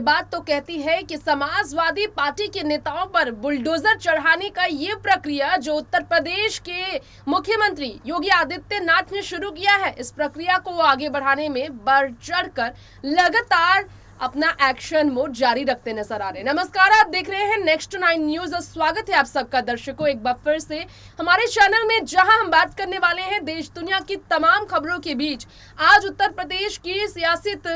बात तो कहती है कि समाजवादी पार्टी के नेताओं पर बुलडोजर चढ़ाने का ये प्रक्रिया जो उत्तर प्रदेश के मुख्यमंत्री योगी आदित्यनाथ ने शुरू किया है, इस प्रक्रिया को वो आगे बढ़ाने में बढ़ चढ़कर लगातार अपना एक्शन मोड जारी रखते नजर आ रहे हैं। नमस्कार, आप देख रहे हैं नेक्स्ट 9 न्यूज और स्वागत है आप सबका दर्शकों एक बार फिर से हमारे चैनल में, जहां हम बात करने वाले हैं देश दुनिया की तमाम खबरों के बीच आज उत्तर प्रदेश की सियासत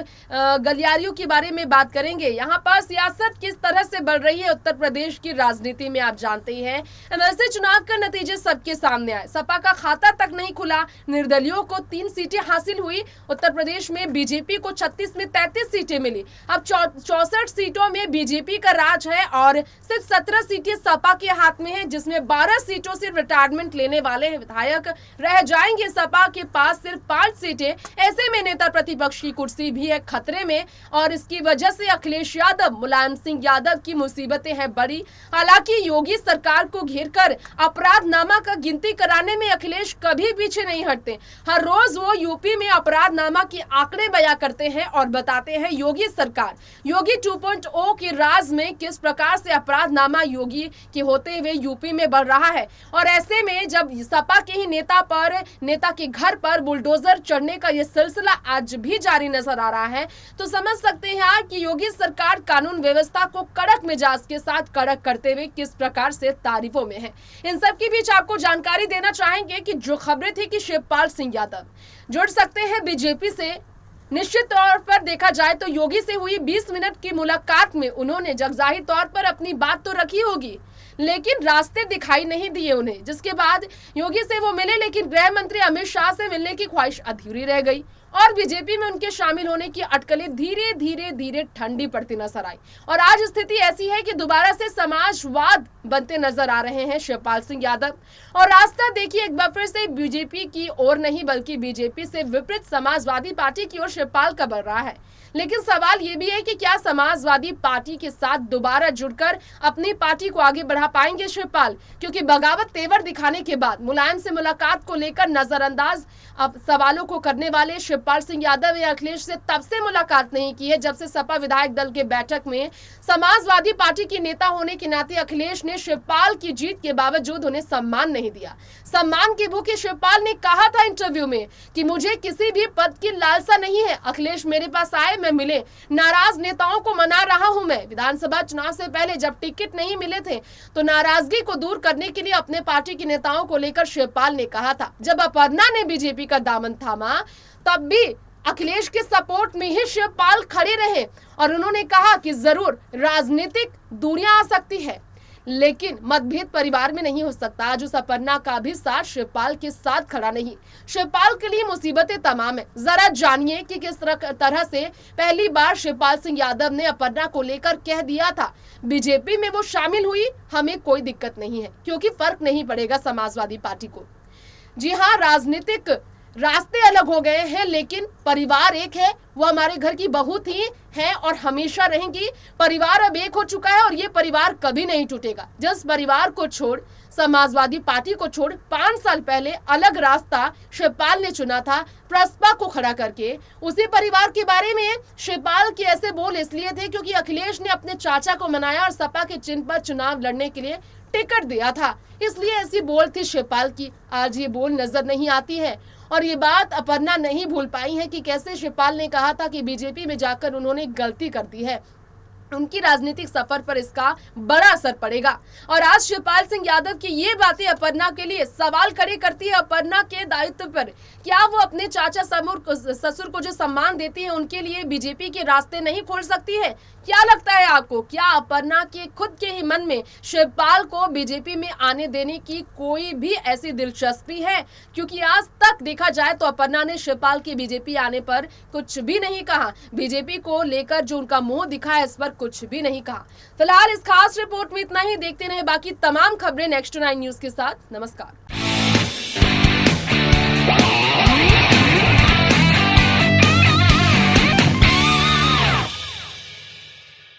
गलियारियों के बारे में बात करेंगे। यहाँ पर सियासत किस तरह से बढ़ रही है उत्तर प्रदेश की राजनीति में, आप जानते ही हैं। एमएलसी चुनाव का नतीजे सबके सामने आए, सपा का खाता तक नहीं खुला, निर्दलियों को 3 सीटें हासिल हुई। उत्तर प्रदेश में बीजेपी को 36 में 33 सीटें मिली। अब 64 सीटों में बीजेपी का राज है और सिर्फ 17 सीटें सपा के हाथ में हैं, जिसमें 12 सीटों से रिटायरमेंट लेने वाले विधायक रह जाएंगे। सपा के पास सिर्फ 5 सीटें, ऐसे में नेता प्रतिपक्ष की कुर्सी भी है खतरे में और इसकी वजह से अखिलेश यादव, मुलायम सिंह यादव की मुसीबतें हैं बड़ी। हालांकि योगी सरकार को घेरकर अपराधनामा का गिनती कराने में अखिलेश कभी पीछे नहीं हटते। हर रोज वो यूपी में अपराधनामा के आंकड़े बयां करते हैं और बताते हैं योगी योगी 2.0 के राज में किस प्रकार से अपराधनामा योगी के होते हुए यूपी में बढ़ रहा है। और ऐसे में जब सपा के ही नेता के घर पर बुलडोजर चढ़ने का यह सिलसिला आज भी जारी नजर आ रहा है, तो समझ सकते हैं कि योगी सरकार कानून व्यवस्था को कड़क मिजाज के साथ कड़क करते हुए किस प्रकार से तारीफों में है। इन सब के बीच आपको जानकारी देना चाहेंगे कि जो खबरें थी कि शिवपाल सिंह यादव जुड़ सकते हैं बीजेपी से, निश्चित तौर पर देखा जाए तो योगी से हुई 20 मिनट की मुलाकात में उन्होंने जगजाहिर तौर पर अपनी बात तो रखी होगी, लेकिन रास्ते दिखाई नहीं दिए उन्हें। जिसके बाद योगी से वो मिले, लेकिन गृह मंत्री अमित शाह से मिलने की ख्वाहिश अधूरी रह गई और बीजेपी में उनके शामिल होने की अटकलें धीरे धीरे ठंडी पड़ती नजर आई। और आज स्थिति ऐसी है कि दोबारा से समाजवाद बनते नजर आ रहे हैं शिवपाल सिंह यादव। और रास्ता देखिए एक बार फिर से बीजेपी की ओर नहीं बल्कि बीजेपी से विपरीत समाजवादी पार्टी की ओर शिवपाल का बढ़ रहा है। लेकिन सवाल ये भी है कि क्या समाजवादी पार्टी के साथ दोबारा जुड़कर अपनी पार्टी को आगे बढ़ा पाएंगे शिवपाल, क्योंकि बगावत तेवर दिखाने के बाद मुलायम से मुलाकात को लेकर नजरअंदाज अब सवालों को करने वाले शिवपाल सिंह यादव ने अखिलेश से तब से मुलाकात नहीं की है जब से सपा विधायक दल के बैठक में समाजवादी पार्टी के नेता होने के नाते अखिलेश ने शिवपाल की जीत के बावजूद उन्हें सम्मान नहीं दिया। सम्मान के भूखे शिवपाल ने कहा था इंटरव्यू में कि मुझे किसी भी पद की लालसा नहीं है, अखिलेश मेरे पास आए, मैं मिले, नाराज नेताओं को मना रहा हूं। मैं विधानसभा चुनाव से पहले जब टिकट नहीं मिले थे तो नाराजगी को दूर करने के लिए अपने पार्टी के नेताओं को लेकर शिवपाल ने कहा था। जब अपर्णा ने बीजेपी का दामन थामा तब भी अखिलेश के सपोर्ट में ही शिवपाल खड़े रहे और उन्होंने कहा कि जरूर राजनीतिक दूरियां आ सकती है, लेकिन मतभेद परिवार में नहीं हो सकता। आज उस अपर्णा का भी साथ शिवपाल के साथ खड़ा नहीं। शिवपाल के लिए मुसीबतें तमाम है। जरा जानिए कि किस तरह से पहली बार शिवपाल सिंह यादव ने अपर्णा को लेकर कह दिया था बीजेपी में वो शामिल हुई, हमें कोई दिक्कत नहीं है क्योंकि फर्क नहीं पड़ेगा समाजवादी पार्टी को। जी हाँ, राजनीतिक रास्ते अलग हो गए हैं लेकिन परिवार एक है, वो हमारे घर की बहू थी, है और हमेशा रहेंगी। परिवार अब एक हो चुका है और ये परिवार कभी नहीं टूटेगा। जिस परिवार को छोड़, समाजवादी पार्टी को छोड़ 5 साल पहले अलग रास्ता शिवपाल ने चुना था प्रसपा को खड़ा करके, उसी परिवार के बारे में शिवपाल के ऐसे बोल इसलिए थे क्योंकि अखिलेश ने अपने चाचा को मनाया और सपा के चिन्ह पर चुनाव लड़ने के लिए टिकट दिया था, इसलिए ऐसी बोल थी शिवपाल की। आज ये बोल नजर नहीं आती है और ये बात अपर्णा नहीं भूल पाई है कि कैसे शिवपाल ने कहा था कि बीजेपी में जाकर उन्होंने गलती कर दी है। उनकी राजनीतिक सफर पर इसका बड़ा असर पड़ेगा। और आज शिवपाल सिंह यादव की ये बातें अपर्णा के लिए सवाल खड़े करती है अपर्णा के दायित्व पर। क्या वो अपने चाचा ससुर को जो सम्मान देती है उनके लिए बीजेपी के रास्ते नहीं खोल सकती है? क्या लगता है आपको, क्या अपर्णा के खुद के ही मन में शिवपाल को बीजेपी में आने देने की कोई भी ऐसी दिलचस्पी है? क्योंकि आज तक देखा जाए तो अपर्णा ने शिवपाल के बीजेपी आने पर कुछ भी नहीं कहा। बीजेपी को लेकर जो उनका मुंह दिखा है इस पर कुछ भी नहीं कहा। फिलहाल इस खास रिपोर्ट में इतना ही। देखते रहे बाकी तमाम खबरें नेक्स्ट 9 न्यूज के साथ। नमस्कार।